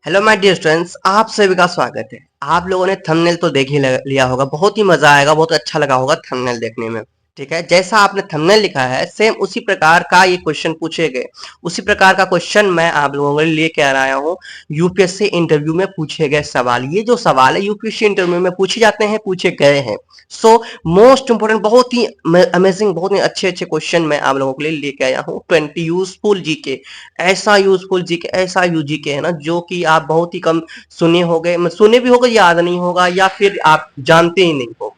Hello my dear students, आप सभी का स्वागत है। आप लोगों ने थंबनेल तो देख ही लिया होगा, बहुत ही मजा आएगा, बहुत अच्छा लगा होगा थंबनेल देखने में। ठीक है, जैसा आपने थंबनेल लिखा है सेम उसी प्रकार का ये क्वेश्चन पूछे गए। उसी प्रकार का क्वेश्चन मैं आप लोगों के लिए लेके आ रहा हूँ। यूपीएससी इंटरव्यू में पूछे गए सवाल, ये जो सवाल है यूपीएससी इंटरव्यू में पूछे जाते हैं, पूछे गए हैं। सो मोस्ट इंपोर्टेंट, बहुत ही अमेजिंग, बहुत ही अच्छे अच्छे क्वेश्चन मैं आप लोगों के लिए लेके आया हूँ। 20 यूजफुल जीके, ऐसा यूजफुल जीके, ऐसा यूजीके है ना जो कि आप बहुत ही कम सुने होंगे, सुने भी होगा, याद नहीं होगा, या फिर आप जानते ही नहीं हो।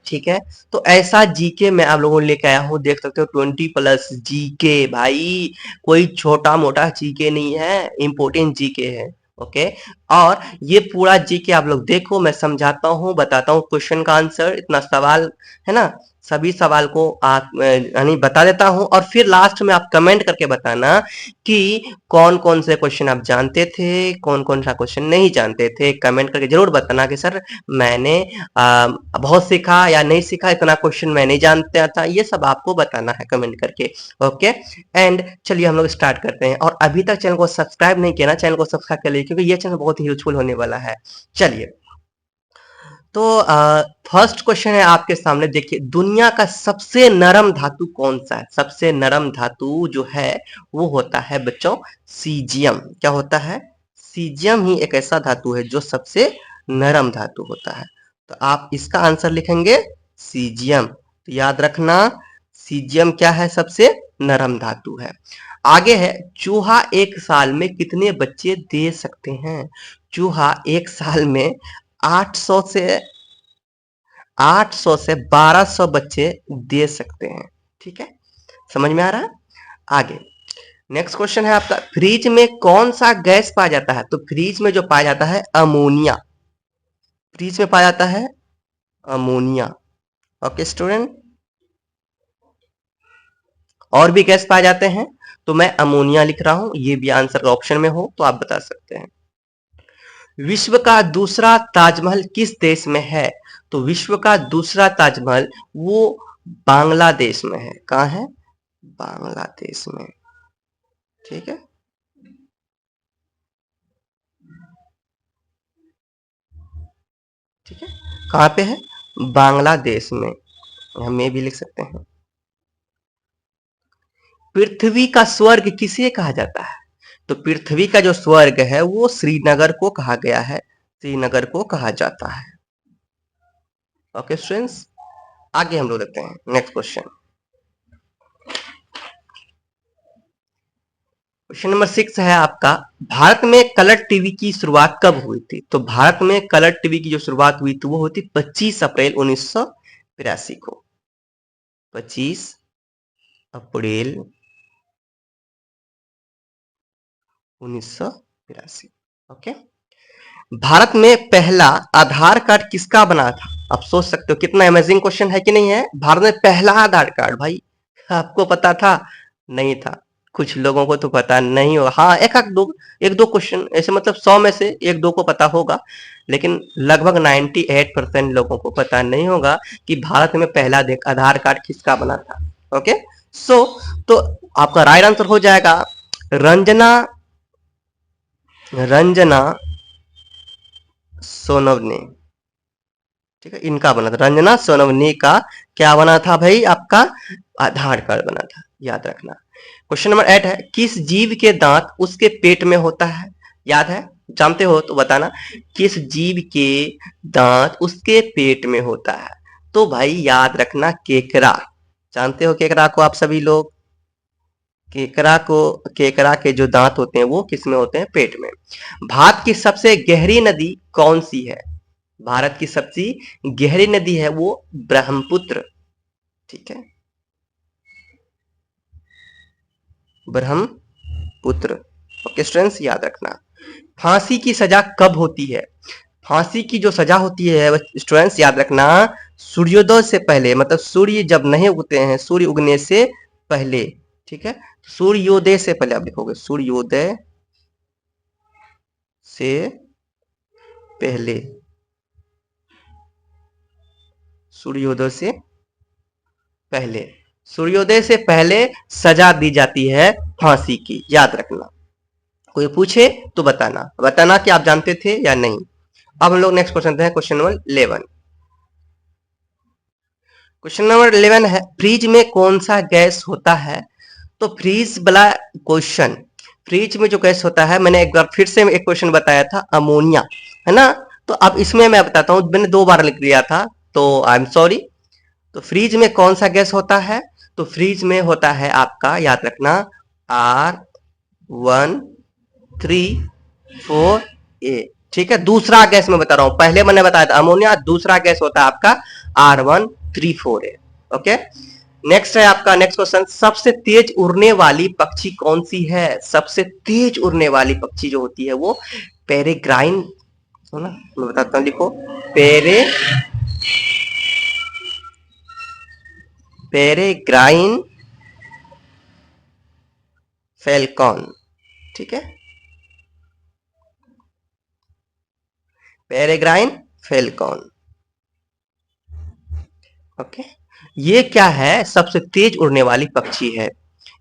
ठीक है, तो ऐसा जीके मैं आप लोगों को लेके आया हूँ। देख सकते हो 20+ जीके भाई, कोई छोटा मोटा जीके नहीं है, इंपोर्टेंट जीके है। ओके, और ये पूरा जीके आप लोग देखो, मैं समझाता हूँ, बताता हूँ क्वेश्चन का आंसर, इतना सवाल है ना, सभी सवाल को आप यानी बता देता हूँ, और फिर लास्ट में आप कमेंट करके बताना कि कौन कौन से क्वेश्चन आप जानते थे, कौन कौन सा क्वेश्चन नहीं जानते थे। कमेंट करके जरूर बताना कि सर मैंने बहुत सीखा या नहीं सीखा, इतना क्वेश्चन मैं नहीं जानता था, ये सब आपको बताना है कमेंट करके। ओके, एंड चलिए हम लोग स्टार्ट करते हैं। और अभी तक चैनल को सब्सक्राइब नहीं किया ना, चैनल को सब्सक्राइब कर लीजिए, क्योंकि ये चैनल बहुत ही यूजफुल होने वाला है। चलिए, तो फर्स्ट क्वेश्चन है आपके सामने, देखिए दुनिया का सबसे नरम धातु कौन सा है। सबसे नरम धातु जो है वो होता है बच्चों सीजियम। क्या होता है? सीजियम ही एक ऐसा धातु है जो सबसे नरम धातु होता है। तो आप इसका आंसर लिखेंगे सीजियम। तो याद रखना, सीजियम क्या है? सबसे नरम धातु है। आगे है, चूहा एक साल में कितने बच्चे दे सकते हैं। चूहा एक साल में 800 से 1200 बच्चे दे सकते हैं। ठीक है, समझ में आ रहा है? आगे नेक्स्ट क्वेश्चन है आपका, फ्रिज में कौन सा गैस पाया जाता है। तो फ्रिज में जो पाया जाता है अमोनिया, फ्रिज में पाया जाता है अमोनिया। ओके स्टूडेंट, और भी गैस पाए जाते हैं, तो मैं अमोनिया लिख रहा हूं, ये भी आंसर ऑप्शन में हो तो आप बता सकते हैं। विश्व का दूसरा ताजमहल किस देश में है। तो विश्व का दूसरा ताजमहल वो बांग्लादेश में है। कहाँ है? बांग्लादेश में। ठीक है, ठीक है, कहाँ पे है? बांग्लादेश में। हम ये भी लिख सकते हैं। पृथ्वी का स्वर्ग किसे कहा जाता है। तो पृथ्वी का जो स्वर्ग है वो श्रीनगर को कहा गया है, श्रीनगर को कहा जाता है। ओके स्टूडेंट्स, आगे हम लोग देखते हैं नेक्स्ट क्वेश्चन। क्वेश्चन नंबर 6 है आपका, भारत में कलर टीवी की शुरुआत कब हुई थी। तो भारत में कलर टीवी की जो शुरुआत हुई थी वो होती 25 अप्रैल 1983 को। 25 अप्रैल 1983। ओके, भारत में पहला आधार कार्ड किसका बना था। आप सोच सकते हो कितना अमेजिंग क्वेश्चन है कि नहीं है। भारत में पहला आधार कार्ड, भाई आपको पता था? नहीं था, कुछ लोगों को तो पता नहीं होगा। हाँ, एक दो क्वेश्चन ऐसे, मतलब 100 में से एक दो को पता होगा, लेकिन लगभग 98% लोगों को पता नहीं होगा कि भारत में पहला आधार कार्ड किसका बना था। ओके, सो तो आपका राइट आंसर हो जाएगा रंजना, रंजना सोनवने। ठीक है, इनका बना था, रंजना सोनवने का क्या बना था भाई? आपका आधार कार्ड बना था, याद रखना। क्वेश्चन नंबर 8 है, किस जीव के दांत उसके पेट में होता है। याद है? जानते हो तो बताना, किस जीव के दांत उसके पेट में होता है। तो भाई याद रखना, केकड़ा। जानते हो केकड़ा को आप सभी लोग? केकड़ा के जो दांत होते हैं वो किस में होते हैं? पेट में। भारत की सबसे गहरी नदी कौन सी है। भारत की सबसे गहरी नदी है वो ब्रह्मपुत्र। ठीक है, ब्रह्मपुत्र। ओके स्टूडेंट्स, याद रखना। फांसी की सजा कब होती है। फांसी की जो सजा होती है स्टूडेंट्स, याद रखना, सूर्योदय से पहले, मतलब सूर्य जब नहीं उगते हैं, सूर्य उगने से पहले। ठीक है, सूर्योदय से पहले आप लिखोगे, सूर्योदय से पहले, सूर्योदय से पहले, सूर्योदय से पहले सजा दी जाती है फांसी की, याद रखना। कोई पूछे तो बताना, बताना कि आप जानते थे या नहीं। अब हम लोग नेक्स्ट क्वेश्चन है, क्वेश्चन नंबर 11। क्वेश्चन नंबर 11 है, फ्रिज में कौन सा गैस होता है? तो फ्रीज वाला क्वेश्चन, फ्रिज में जो गैस होता है, मैंने एक बार फिर से एक क्वेश्चन बताया था, अमोनिया, है ना। तो अब इसमें मैं बताता हूँ, मैंने 2 बार लिख दिया था, तो आई एम सॉरी। तो फ्रिज में कौन सा गैस होता है? तो फ्रिज में होता है आपका, याद रखना, R134a। ठीक है, दूसरा गैस मैं बता रहा हूं, पहले मैंने बताया था अमोनिया, दूसरा गैस होता है आपका R134a। ओके, नेक्स्ट है आपका नेक्स्ट क्वेश्चन, सबसे तेज उड़ने वाली पक्षी कौन सी है? सबसे तेज उड़ने वाली पक्षी जो होती है वो पेरेग्राइन, है ना, मैं बताता हूँ, लिखो, पेरे पेरेग्राइन फेल्कॉन। ठीक है, पेरेग्राइन फेल्कॉन। ओके, ये क्या है? सबसे तेज उड़ने वाली पक्षी है,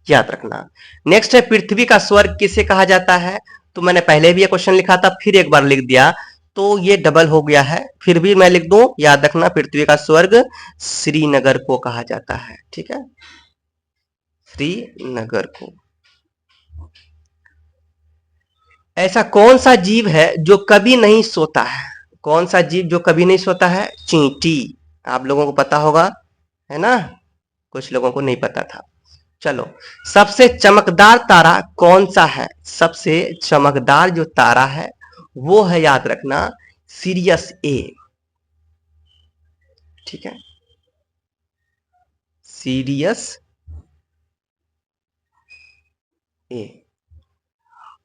याद रखना। नेक्स्ट है, पृथ्वी का स्वर्ग किसे कहा जाता है? तो मैंने पहले भी ये क्वेश्चन लिखा था, फिर एक बार लिख दिया, तो ये डबल हो गया है, फिर भी मैं लिख दूं, याद रखना, पृथ्वी का स्वर्ग श्रीनगर को कहा जाता है। ठीक है, श्रीनगर को। ऐसा कौन सा जीव है जो कभी नहीं सोता है? कौन सा जीव जो कभी नहीं सोता है? चींटी। आप लोगों को पता होगा, है ना, कुछ लोगों को नहीं पता था। चलो, सबसे चमकदार तारा कौन सा है? सबसे चमकदार जो तारा है वो है, याद रखना, सीरियस ए। ठीक है, सीरियस ए।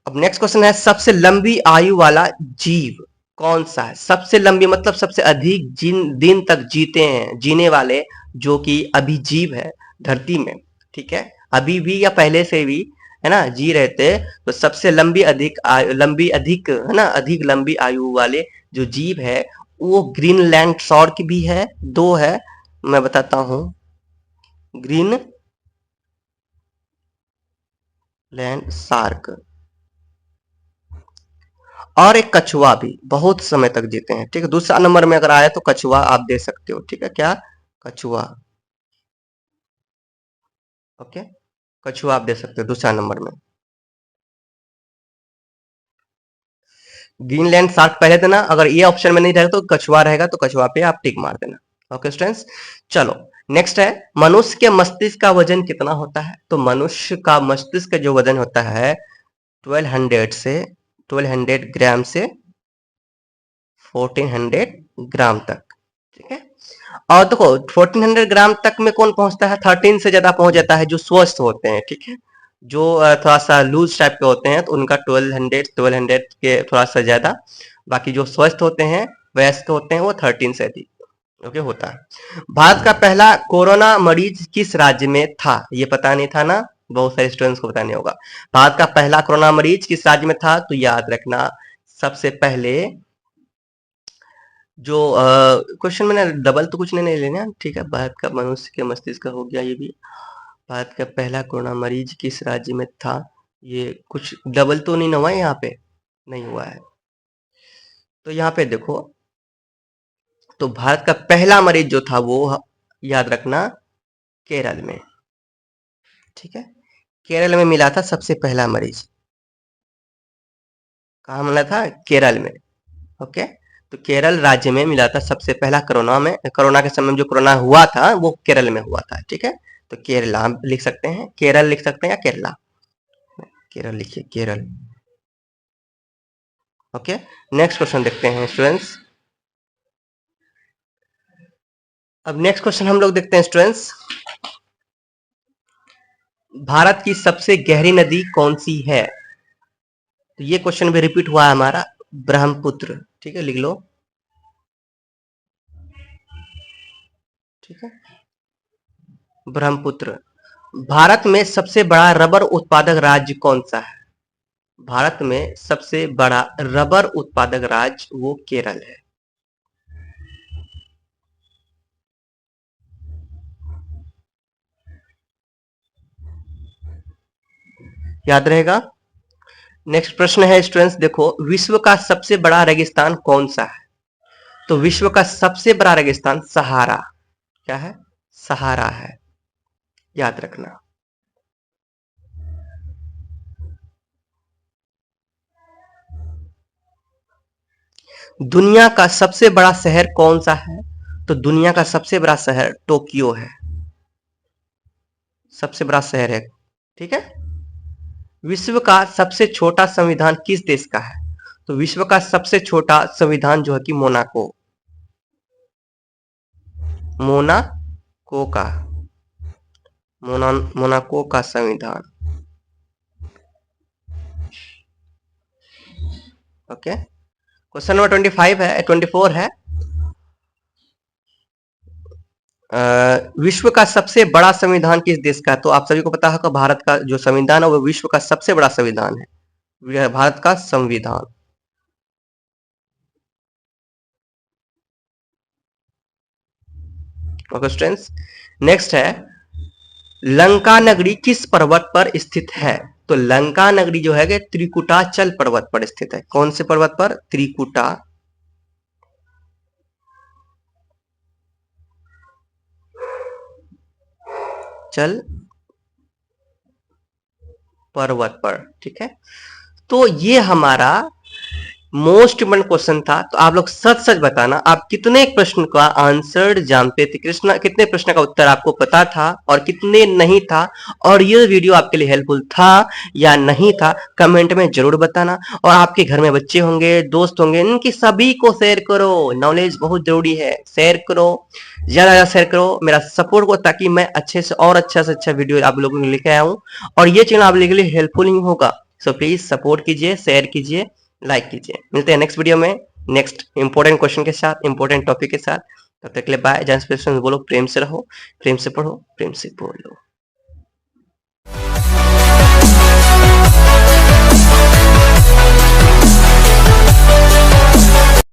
अब नेक्स्ट क्वेश्चन है, सबसे लंबी आयु वाला जीव कौन सा है? सबसे लंबी मतलब सबसे अधिक जिन दिन तक जीते हैं, जीने वाले, जो कि अभी जीव है धरती में, ठीक है, अभी भी या पहले से भी, है ना, जी रहे थे, तो सबसे लंबी अधिक लंबी अधिक, है ना, अधिक लंबी आयु वाले जो जीव है वो ग्रीनलैंड शार्क भी है, 2 है, मैं बताता हूं, ग्रीनलैंड शार्क, और एक कछुआ भी बहुत समय तक जीते हैं। ठीक है, दूसरा नंबर में अगर आया तो कछुआ आप दे सकते हो। ठीक है, क्या? कछुआ। ओके, कछुआ आप दे सकते हो दूसरा नंबर में। ग्रीनलैंड शार्क पहले देना, अगर ये ऑप्शन में नहीं रहेगा तो कछुआ रहेगा, तो कछुआ पे आप टिक मार देना। ओके स्टूडेंट्स, चलो, नेक्स्ट है, मनुष्य के मस्तिष्क का वजन कितना होता है? तो मनुष्य का मस्तिष्क का जो वजन होता है 1200 ग्राम से 1400 ग्राम तक। ठीक है, और देखो 1400 ग्राम तक में कौन पहुंचता है? 13 से ज्यादा पहुंच जाता है जो स्वस्थ होते हैं। ठीक है, जो थोड़ा सा लूज टाइप के होते हैं तो उनका 1200 के थोड़ा सा ज्यादा, बाकी जो स्वस्थ होते हैं, वयस्क होते हैं, वो 13 से अधिक, ओके, होता है। भारत का पहला कोरोना मरीज किस राज्य में था? ये पता नहीं था ना, बहुत सारे स्टूडेंट्स को पता नहीं होगा। भारत का पहला कोरोना मरीज किस राज्य में था? तो याद रखना, सबसे पहले जो क्वेश्चन मैंने डबल तो कुछ नहीं लेना, ठीक है, भारत का मनुष्य के मस्तिष्क का हो गया ये भी। भारत का पहला कोरोना मरीज किस राज्य में था? ये कुछ डबल तो नहीं हुआ है, यहाँ पे नहीं हुआ है। तो यहाँ पे देखो, तो भारत का पहला मरीज जो था वो, याद रखना, केरल में। ठीक है, केरल में मिला था सबसे पहला मरीज। कहाँ मिला था? केरल में। ओके, तो केरल राज्य में मिला था सबसे पहला, कोरोना में, कोरोना के समय में जो कोरोना हुआ था वो केरल में हुआ था। ठीक है, तो केरला हम लिख सकते हैं, केरल लिख सकते हैं या केरला, केरल लिखिए, केरल। ओके, नेक्स्ट क्वेश्चन देखते हैं स्टूडेंट्स। अब नेक्स्ट क्वेश्चन हम लोग देखते हैं स्टूडेंट्स, भारत की सबसे गहरी नदी कौन सी है? तो ये क्वेश्चन भी रिपीट हुआ है हमारा, ब्रह्मपुत्र। ठीक है, लिख लो। ठीक है, ब्रह्मपुत्र। भारत में सबसे बड़ा रबर उत्पादक राज्य कौन सा है? भारत में सबसे बड़ा रबर उत्पादक राज्य वो केरल है। याद रहेगा, नेक्स्ट प्रश्न है स्टूडेंट्स, देखो विश्व का सबसे बड़ा रेगिस्तान कौन सा है? तो विश्व का सबसे बड़ा रेगिस्तान सहारा, क्या है? सहारा है, याद रखना। दुनिया का सबसे बड़ा शहर कौन सा है? तो दुनिया का सबसे बड़ा शहर टोक्यो है, सबसे बड़ा शहर है, ठीक है। विश्व का सबसे छोटा संविधान किस देश का है? तो विश्व का सबसे छोटा संविधान जो है कि मोनाको, मोनाको का, मोनाको का संविधान। ओके, क्वेश्चन नंबर 25 है, 24 है। विश्व का सबसे बड़ा संविधान किस देश का है? तो आप सभी को पता होगा भारत का जो संविधान है वो विश्व का सबसे बड़ा संविधान है, भारत का संविधान। ओके स्टूडेंट्स, नेक्स्ट है लंका नगरी किस पर्वत पर स्थित है? तो लंका नगरी जो है त्रिकुटाचल पर्वत पर स्थित है। कौन से पर्वत पर? त्रिकुटाचल पर्वत पर, ठीक है। तो ये हमारा मोस्ट इम्पोर्टेंट क्वेश्चन था। तो आप लोग सच सच बताना आप कितने प्रश्न का आंसर जानते थे, कृष्णा कितने प्रश्न का उत्तर आपको पता था और कितने नहीं था, और ये वीडियो आपके लिए हेल्पफुल था या नहीं था, कमेंट में जरूर बताना। और आपके घर में बच्चे होंगे, दोस्त होंगे, इनकी सभी को शेयर करो, नॉलेज बहुत जरूरी है, शेयर करो, ज्यादा शेयर करो, मेरा सपोर्ट को, ताकि मैं अच्छे से और अच्छा से अच्छा वीडियो आप लोगों को लेके आऊं और ये चैनल आप लोगों के लिए हेल्पफुल ही होगा। सो प्लीज सपोर्ट कीजिए, शेयर कीजिए, लाइक कीजिए। मिलते हैं नेक्स्ट वीडियो में नेक्स्ट इंपॉर्टेंट क्वेश्चन के साथ, इंपॉर्टेंट टॉपिक के साथ। तब तक के लिए बाय। जय श्री कृष्ण बोलो, प्रेम से रहो, प्रेम से पढ़ो, प्रेम से बोलो।